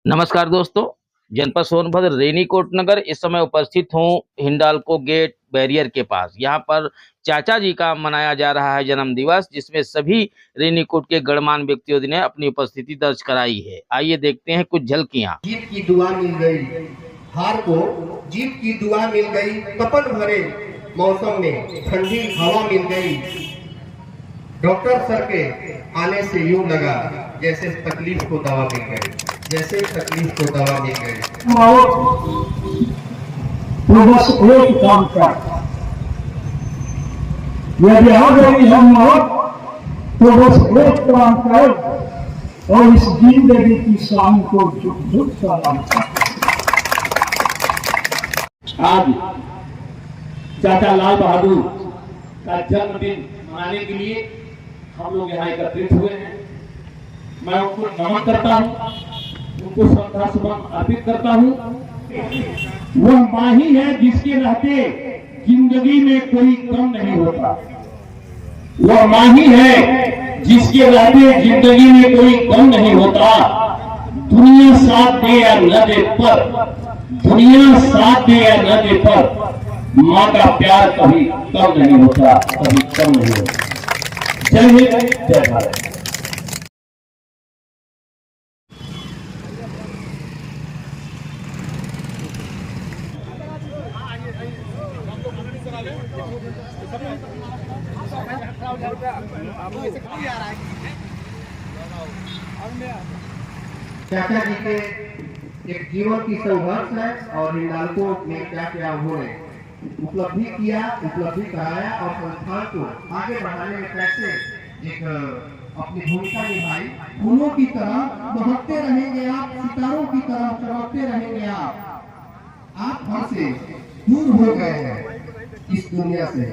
नमस्कार दोस्तों, जनपद सोनभद्र रेनीकोट नगर इस समय उपस्थित हूँ हिंडाल्को गेट बैरियर के पास। यहाँ पर चाचा जी का मनाया जा रहा है जन्म दिवस, जिसमें सभी रेनीकोट के गणमान्य व्यक्तियों ने अपनी उपस्थिति दर्ज कराई है। आइए देखते हैं कुछ झलकियाँ। जीत की दुआ मिल गई, हार को जीत की दुआ मिल गई। तपन भरे मौसम में ठंडी हवा मिल गई। डॉक्टर सर के आने से यूं लगा जैसे तकलीफ को दवा मिल गई, जैसे तकलीफ को दवा मिल गई। तो बस एक काम कर, यदि आ गई हम मौत तो बस एक काम कर और इस जिंदगी की शान को झुक झुक सलाम कर। आज चाचा लाल बहादुर का जन्मदिन मनाने के लिए हम लोग यहाँ एकत्रित हुए हैं। मैं उनको नमन करता हूँ, उनको श्रद्धा सुमन अर्पित करता हूँ। वह माँ ही है जिसके रहते जिंदगी में कोई कम नहीं होता। वह माँ ही है जिसके रहते जिंदगी में कोई कम नहीं होता। दुनिया साथ दे या न दे पर, दुनिया साथ दे या न दे पर, माँ का प्यार कभी कम नहीं होता, कभी कम नहीं होता। जय हिंद, जय भारत। चाचा जी के एक जीवन की संघर्ष है और हिंडाल्को में क्या क्या उन्होंने उपलब्धि किया, उपलब्धि कराया और संस्थान को आगे बढ़ाने में कैसे एक अपनी भूमिका निभाई। फूलों की तरह बहकते रहेंगे आप, सितारों की तरह चमकते रहेंगे आप घर से दूर हो गए हैं, इस दुनिया से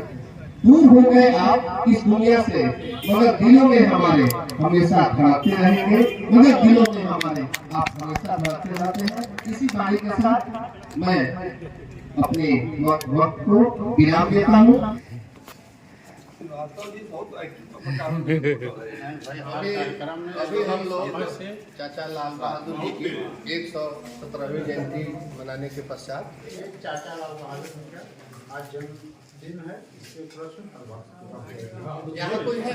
दूर हो गए आप इस दुनिया से, मगर दिलों में हमारे हमेशा धड़कते रहेंगे, मगर दिलों में हमारे आप हमेशा धड़कते रहते हैं। इसी बाणी के साथ मैं अपने वक्त को विराम देता हूँ। अभी हम लोग चाचा लाल बहादुर जी की 117वीं जयंती मनाने के पश्चात चाचा लाल बहादुर का आज जन्मदिन है, यहाँ कोई है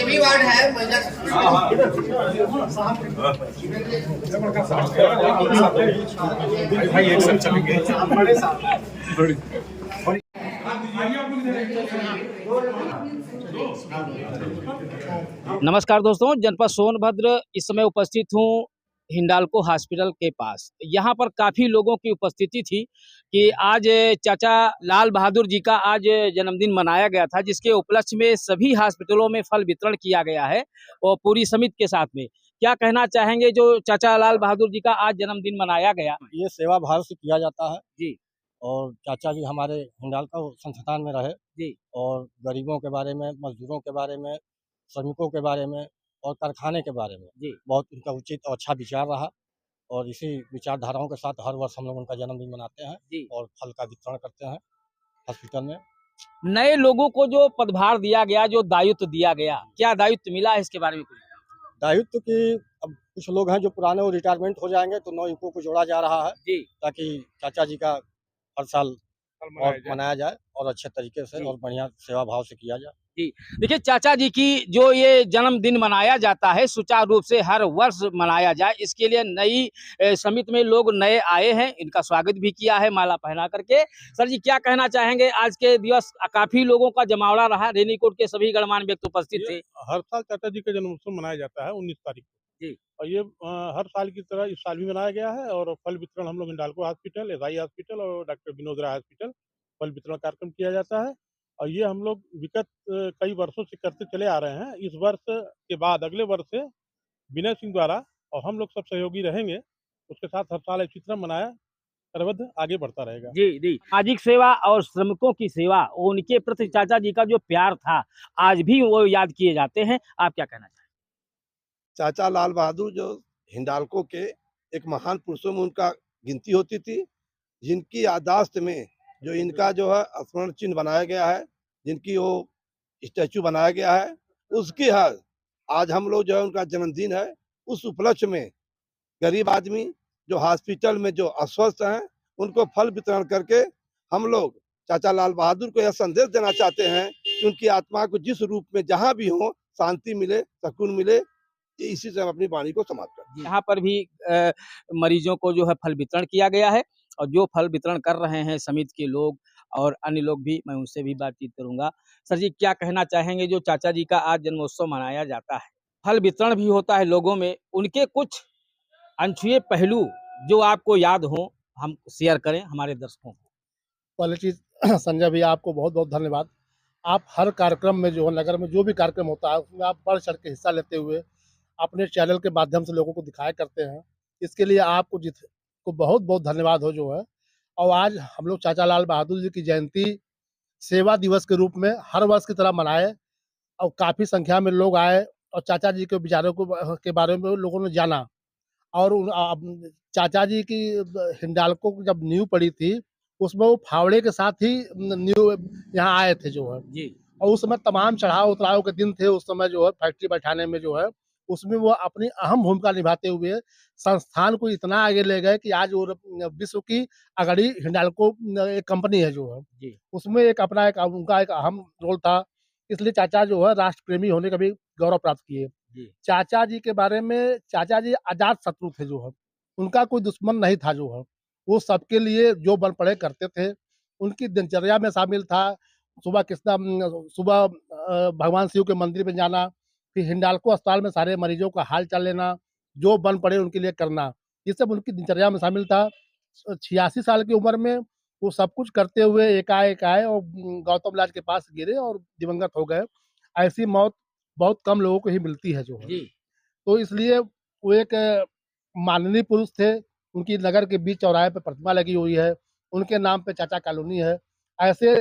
भी वार्ड है भाई एक साथ चलेंगे। नमस्कार दोस्तों, जनपद सोनभद्र इस समय उपस्थित हूँ हिंडाल्को हॉस्पिटल के पास। यहाँ पर काफ़ी लोगों की उपस्थिति थी कि आज चाचा लाल बहादुर जी का आज जन्मदिन मनाया गया था, जिसके उपलक्ष्य में सभी हॉस्पिटलों में फल वितरण किया गया है और पूरी समिति के साथ में। क्या कहना चाहेंगे जो चाचा लाल बहादुर जी का आज जन्मदिन मनाया गया? ये सेवा भाव से किया जाता है जी और चाचा जी हमारे हिंडाल्को संस्थान में रहे जी और गरीबों के बारे में, मजदूरों के बारे में, श्रमिकों के बारे में और कारखाने के बारे में जी बहुत उनका उचित और अच्छा विचार रहा और इसी विचारधाराओं के साथ हर वर्ष हम लोग उनका जन्मदिन मनाते हैं जी। और फल का वितरण करते हैं हॉस्पिटल में। नए लोगों को जो पदभार दिया गया, जो दायित्व दिया गया, क्या दायित्व मिला है इसके बारे में कुछ? दायित्व की अब कुछ लोग हैं जो पुराने वो रिटायरमेंट हो जाएंगे तो नौ युवकों को जोड़ा जा रहा है जी ताकि चाचा जी का हर साल और मनाया जाए और अच्छे तरीके से और बढ़िया सेवा भाव से किया जाए। जी, देखिए चाचा जी की जो ये जन्मदिन मनाया जाता है सुचारू रूप से हर वर्ष मनाया जाए, इसके लिए नई समिति में लोग नए आए हैं, इनका स्वागत भी किया है माला पहना करके। सर जी क्या कहना चाहेंगे? आज के दिवस काफी लोगों का जमावड़ा रहा, रेनीकोट के सभी गणमान्य व्यक्ति उपस्थित थे। हर साल चाचा जी का जन्मोत्सव मनाया जाता है 19 तारीख को जी और ये हर साल की तरह इस साल भी मनाया गया है और फल वितरण हम लोग हिंडाल्को हॉस्पिटल, एसआई हॉस्पिटल और डॉक्टर विनोद राय हॉस्पिटल फल वितरण कार्यक्रम किया जाता है और ये हम लोग विगत कई वर्षों से करते चले आ रहे हैं। इस वर्ष के बाद अगले वर्ष से विनय सिंह द्वारा और हम लोग सब सहयोगी रहेंगे, उसके साथ हर साल इसी तरह मनाया सर्वध आगे बढ़ता रहेगा। जी जी, सामाजिक सेवा और श्रमिकों की सेवा, उनके प्रति चाचा जी का जो प्यार था आज भी वो याद किए जाते हैं। आप क्या कहना चाहेंगे? चाचा लाल बहादुर जो हिंडाल्को के एक महान पुरुषों में उनका गिनती होती थी, जिनकी याददाश्त में जो इनका जो है स्मरण चिन्ह बनाया गया है, जिनकी वो स्टैचू बनाया गया है, उसकी है आज हम लोग जो है उनका जन्मदिन है, उस उपलक्ष्य में गरीब आदमी जो हॉस्पिटल में जो अस्वस्थ हैं, उनको फल वितरण करके हम लोग चाचा लाल बहादुर को यह संदेश देना चाहते हैं कि उनकी आत्मा को जिस रूप में जहाँ भी हो शांति मिले, सुकून मिले। इसी से हम अपनी वाणी को समाप्त करते हैं। यहाँ पर भी मरीजों को जो है फल वितरण किया गया है और जो फल वितरण कर रहे हैं समिति के लोग और अन्य लोग भी, मैं उनसे भी बातचीत करूंगा। सर जी, क्या कहना चाहेंगे, जो चाचा जी का आज जन्मोत्सव मनाया जाता है, फल वितरण भी होता है लोगों में, उनके कुछ अनछुए पहलू जो आपको याद हो, हम शेयर करें हमारे दर्शकों को। पहली चीज़ संजय भैया आपको बहुत बहुत धन्यवाद। आप हर कार्यक्रम में जो है नगर में जो भी कार्यक्रम होता है उसमें आप बढ़ चढ़ के हिस्सा लेते हुए अपने चैनल के माध्यम से लोगों को दिखाया करते हैं। इसके लिए आपको को बहुत बहुत धन्यवाद हो जो है। और आज हम लोग चाचा लाल बहादुर जी की जयंती सेवा दिवस के रूप में हर वर्ष की तरह मनाए और काफ़ी संख्या में लोग आए और चाचा जी के विचारों को के बारे में लोगों ने जाना। और चाचा जी की हिंडाल्को की जब नींव पड़ी थी उसमें वो फावड़े के साथ ही नींव यहाँ आए थे जो है जी। और उस समय तमाम चढ़ाव उतराव के दिन थे। उस समय जो है फैक्ट्री बैठाने में जो है उसमें वो अपनी अहम भूमिका निभाते हुए संस्थान को इतना आगे ले गए कि आज वो विश्व की अगड़ी हिंडाल्को एक कंपनी है जो है जी। उसमें एक अपना एक उनका एक अहम रोल था। इसलिए चाचा जो है राष्ट्र प्रेमी होने का भी गौरव प्राप्त किए। चाचा जी के बारे में, चाचा जी अजात शत्रु थे जो है, उनका कोई दुश्मन नहीं था जो है, वो सबके लिए जो बन पड़े करते थे। उनकी दिनचर्या में शामिल था सुबह भगवान शिव के मंदिर में जाना, फिर हिंडाल्को अस्पताल में सारे मरीजों का हाल चाल लेना, जो बन पड़े उनके लिए करना, ये सब उनकी दिनचर्या में शामिल था। 86 साल की उम्र में वो सब कुछ करते हुए एकाएक आए और गौतम लाल के पास गिरे और दिवंगत हो गए। ऐसी मौत बहुत कम लोगों को ही मिलती है जो है। तो इसलिए वो एक माननीय पुरुष थे। उनकी नगर के बीच चौराहे पे प्रतिमा लगी हुई है, उनके नाम पे चाचा कॉलोनी है। ऐसे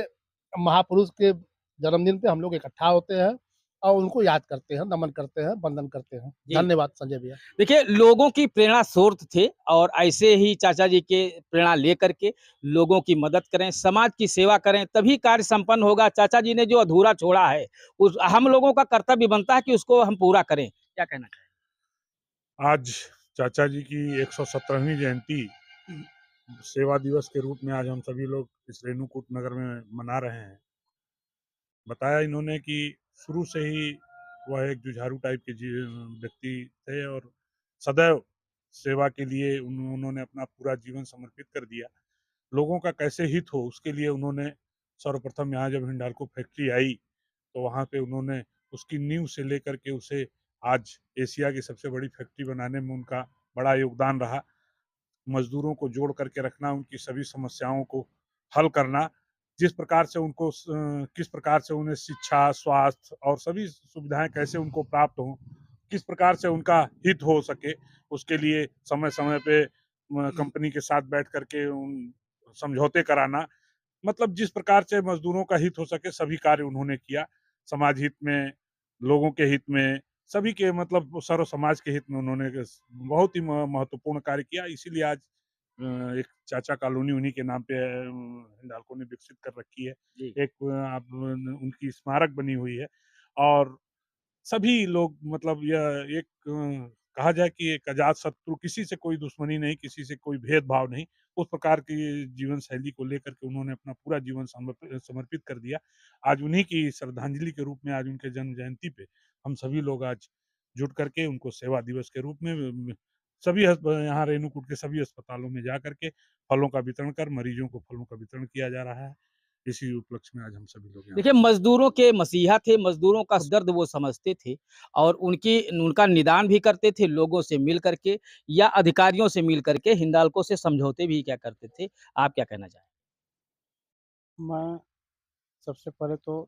महापुरुष के जन्मदिन पे हम लोग इकट्ठा होते हैं और उनको याद करते हैं, नमन करते हैं, वंदन करते हैं। धन्यवाद संजय भैया। देखिए, लोगों की प्रेरणा स्रोत थे और ऐसे ही चाचा जी के प्रेरणा लेकर के लोगों की मदद करें, समाज की सेवा करें, तभी कार्य संपन्न होगा। चाचा जी ने जो अधूरा छोड़ा है, उस हम लोगों का कर्तव्य बनता है कि उसको हम पूरा करें। क्या कहना चाहिए? आज चाचा जी की 117वीं जयंती सेवा दिवस के रूप में आज हम सभी लोग इस रेणुकूट नगर में मना रहे हैं। बताया इन्होंने कि शुरू से ही वह एक जुझारू टाइप के व्यक्ति थे और सदैव सेवा के लिए उन्होंने अपना पूरा जीवन समर्पित कर दिया। लोगों का कैसे हित हो उसके लिए उन्होंने सर्वप्रथम यहाँ जब हिंडाल्को फैक्ट्री आई तो वहाँ पे उन्होंने उसकी नींव से लेकर के उसे आज एशिया की सबसे बड़ी फैक्ट्री बनाने में उनका बड़ा योगदान रहा। मजदूरों को जोड़ करके रखना, उनकी सभी समस्याओं को हल करना, जिस प्रकार से उनको किस प्रकार से उन्हें शिक्षा, स्वास्थ्य और सभी सुविधाएं कैसे उनको प्राप्त हों, किस प्रकार से उनका हित हो सके, उसके लिए समय समय पे कंपनी के साथ बैठ करके समझौते कराना, मतलब जिस प्रकार से मजदूरों का हित हो सके सभी कार्य उन्होंने किया। समाज हित में, लोगों के हित में, सभी के मतलब सर्व समाज के हित में उन्होंने बहुत ही महत्वपूर्ण कार्य किया। इसीलिए आज एक चाचा कॉलोनी उन्हीं के नाम पे हिंडाल्को ने विकसित कर रखी है। एक उनकी स्मारक बनी हुई है और सभी लोग मतलब यह एक कहा जाए कि एक अजात शत्रु, किसी से कोई दुश्मनी नहीं, किसी से कोई भेदभाव नहीं, उस प्रकार की जीवन शैली को लेकर के उन्होंने अपना पूरा जीवन समर्पित कर दिया। आज उन्हीं की श्रद्धांजलि के रूप में आज उनके जन्म जयंती पे हम सभी लोग आज जुट करके उनको सेवा दिवस के रूप में सभी यहाँ रेणुकूट के सभी अस्पतालों में जा करके फलों का वितरण कर मरीजों को फलों का वितरण किया जा रहा है। इसी उपलक्ष्य में आज हम सभी लोग देखिए, मजदूरों के मसीहा थे, मजदूरों का दर्द वो समझते थे और उनका निदान भी करते थे लोगों से मिल करके या अधिकारियों से मिल करके, हिंडाल्को से समझौते भी क्या करते थे। आप क्या कहना चाहें? मैं सबसे पहले तो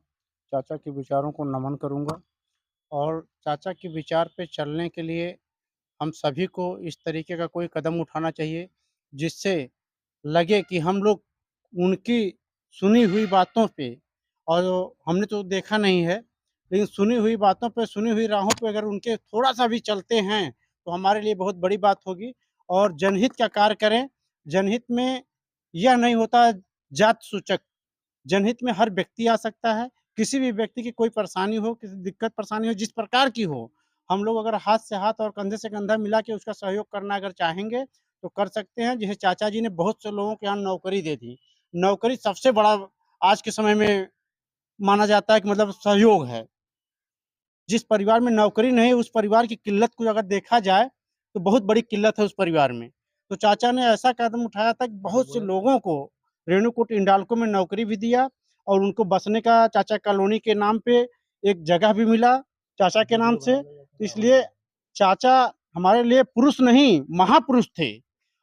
चाचा के विचारों को नमन करूंगा और चाचा के विचार पे चलने के लिए हम सभी को इस तरीके का कोई कदम उठाना चाहिए जिससे लगे कि हम लोग उनकी सुनी हुई बातों पे, और हमने तो देखा नहीं है लेकिन सुनी हुई बातों पे, सुनी हुई राहों पे अगर उनके थोड़ा-सा भी चलते हैं, तो हमारे लिए बहुत बड़ी बात होगी और जनहित का कार्य करें। जनहित में यह नहीं होता जात सूचक, जनहित में हर व्यक्ति आ सकता है। किसी भी व्यक्ति की कोई परेशानी हो, किसी दिक्कत परेशानी हो, जिस प्रकार की हो, हम लोग अगर हाथ से हाथ और कंधे से कंधा मिला के उसका सहयोग करना अगर चाहेंगे, तो कर सकते हैं। जैसे चाचा जी ने बहुत से लोगों के यहाँ नौकरी दे दी। नौकरी सबसे बड़ा आज के समय में माना जाता है कि मतलब सहयोग है। जिस परिवार में नौकरी नहीं है, उस परिवार की किल्लत को अगर देखा जाए, तो बहुत बड़ी किल्लत है उस परिवार में। तो चाचा ने ऐसा कदम उठाया था कि बहुत से लोगों को रेणुकूट इंडाल्को में नौकरी भी दिया और उनको बसने का चाचा कॉलोनी के नाम पे एक जगह भी मिला चाचा के नाम से। इसलिए चाचा हमारे लिए पुरुष नहीं, महापुरुष थे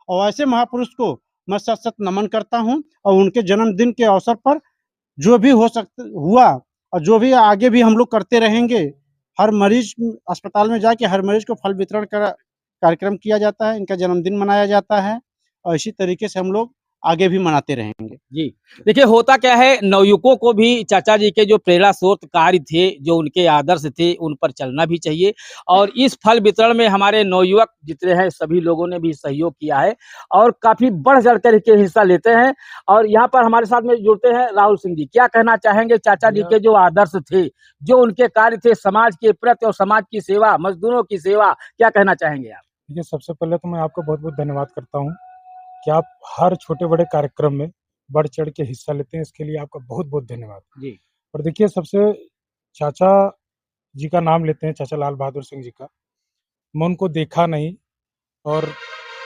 और ऐसे महापुरुष को मैं सत-सत नमन करता हूँ और उनके जन्मदिन के अवसर पर जो भी हुआ और जो भी आगे भी हम लोग करते रहेंगे। हर मरीज अस्पताल में जाके हर मरीज को फल वितरण का कार्यक्रम किया जाता है, इनका जन्मदिन मनाया जाता है और इसी तरीके से हम लोग आगे भी मनाते रहेंगे। जी, देखिए होता क्या है, नवयुवकों को भी चाचा जी के जो प्रेरणा स्रोत कार्य थे, जो उनके आदर्श थे, उन पर चलना भी चाहिए और इस फल वितरण में हमारे नवयुवक जितने हैं सभी लोगों ने भी सहयोग किया है और काफ़ी बढ़-चढ़ कर के हिस्सा लेते हैं और यहाँ पर हमारे साथ में जुड़ते हैं राहुल सिंह जी। क्या कहना चाहेंगे चाचा जी के जो आदर्श थे, जो उनके कार्य थे समाज के प्रति और समाज की सेवा, मज़दूरों की सेवा, क्या कहना चाहेंगे आप? देखिए, सबसे पहले तो मैं आपका बहुत-बहुत धन्यवाद करता हूँ कि आप हर छोटे-बड़े कार्यक्रम में बढ़-चढ़ के हिस्सा लेते हैं, इसके लिए आपका बहुत-बहुत धन्यवाद। जी। और देखिए, सबसे चाचा जी का नाम लेते हैं, चाचा लाल बहादुर सिंह जी का। मैं उनको देखा नहीं और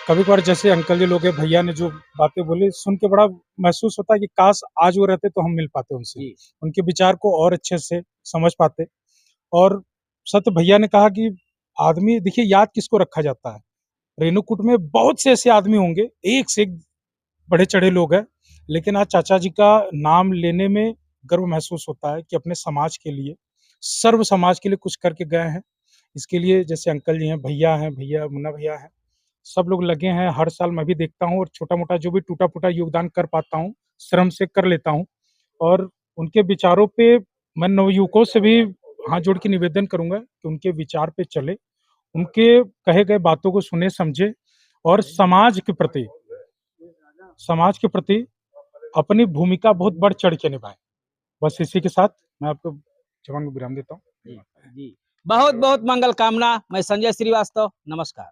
कभी-कभार जैसे अंकल जी लोग हैं, भैया ने जो बातें बोली, सुन के बड़ा महसूस होता है कि काश आज वो रहते तो हम मिल पाते उनसे। जी। उनके विचार को और अच्छे से समझ पाते और सत्य भैया ने कहा कि आदमी देखिए याद किसको रखा जाता है। रेणुकूट में बहुत से ऐसे आदमी होंगे, एक से एक बढ़े-चढ़े लोग हैं, लेकिन आज चाचा जी का नाम लेने में गर्व महसूस होता है कि अपने समाज के लिए, सर्व समाज के लिए कुछ करके गए हैं। इसके लिए जैसे अंकल जी हैं, भैया मुन्ना भैया हैं, सब लोग लगे हैं। हर साल मैं भी देखता हूँ और छोटा-मोटा जो भी टूटा-फूटा योगदान कर पाता हूँ, श्रम से कर लेता हूँ और उनके विचारों पे मैं नवयुवकों से भी हाथ जोड़ के निवेदन करूँगा कि उनके विचार पे चलें, उनके कहे गए बातों को सुने, समझे और समाज के प्रति अपनी भूमिका बहुत बढ़-चढ़ के निभाएँ। बस इसी के साथ मैं आपको जवान को विराम देता हूँ। जी, जी। बहुत-बहुत मंगल कामना। मैं संजय श्रीवास्तव, नमस्कार।